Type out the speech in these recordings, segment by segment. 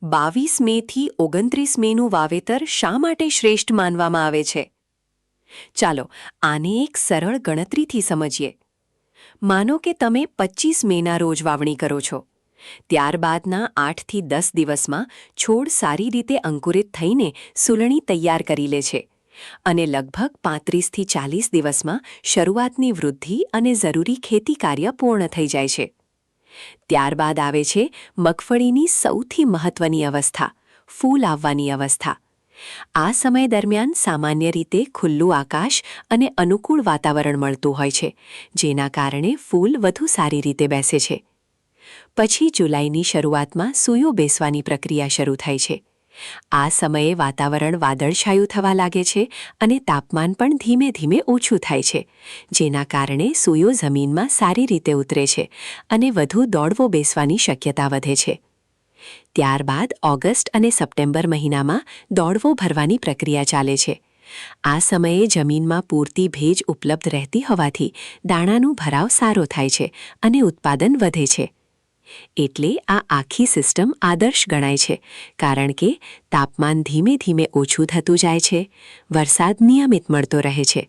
22 મેથી 29 મેનું વાવેતર શા માટે શ્રેષ્ઠ માનવામાં આવે છે? ચાલો આને એક સરળ ગણતરીથી સમજીએ. માનો કે તમે 25 મેના રોજ વાવણી કરો છો. ત્યારબાદના 8 થી 10 દિવસમાં છોડ સારી રીતે અંકુરિત થઈને સૂલણી તૈયાર કરી લે છે અને લગભગ 35 થી 40 દિવસમાં શરૂઆતની વૃદ્ધિ અને જરૂરી ખેતી કાર્ય પૂર્ણ થઈ જાય છે. ત્યારબાદ આવે છે મગફળીની સૌથી મહત્વની અવસ્થા, ફૂલ આવવાની અવસ્થા. આ સમય દરમિયાન સામાન્ય રીતે ખુલ્લું આકાશ અને અનુકૂળ વાતાવરણ મળતું હોય છે, જેના કારણે ફૂલ વધુ સારી રીતે બેસે છે. પછી જુલાઈની શરૂઆતમાં સૂયો બેસવાની પ્રક્રિયા શરૂ થાય છે. આ સમયે વાતાવરણ વાદળછાયું થવા લાગે છે અને તાપમાન પણ ધીમે ધીમે ઓછું થાય છે, જેના કારણે સૂયો જમીનમાં સારી રીતે ઉતરે છે અને વધુ દોડવો બેસવાની શક્યતા વધે છે. ત્યારબાદ ઓગસ્ટ અને સપ્ટેમ્બર મહિનામાં દોડવો ભરવાની પ્રક્રિયા ચાલે છે. આ સમયે જમીનમાં પૂરતી ભેજ ઉપલબ્ધ રહેતી હોવાથી દાણાનો ભરાવ સારો થાય છે અને ઉત્પાદન વધે છે. એટલે આ આખી સિસ્ટમ આદર્શ ગણાય છે, કારણ કે તાપમાન ધીમે ધીમે ઓછું થતું જાય છે, વરસાદ નિયમિત મળતો રહે છે,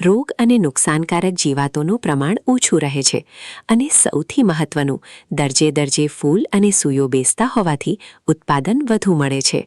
રોગ અને નુકસાનકારક જીવાતોનું પ્રમાણ ઓછું રહે છે અને સૌથી મહત્વનું, દરજે દરજે ફૂલ અને સૂયો બેસતા હોવાથી ઉત્પાદન વધુ મળે છે.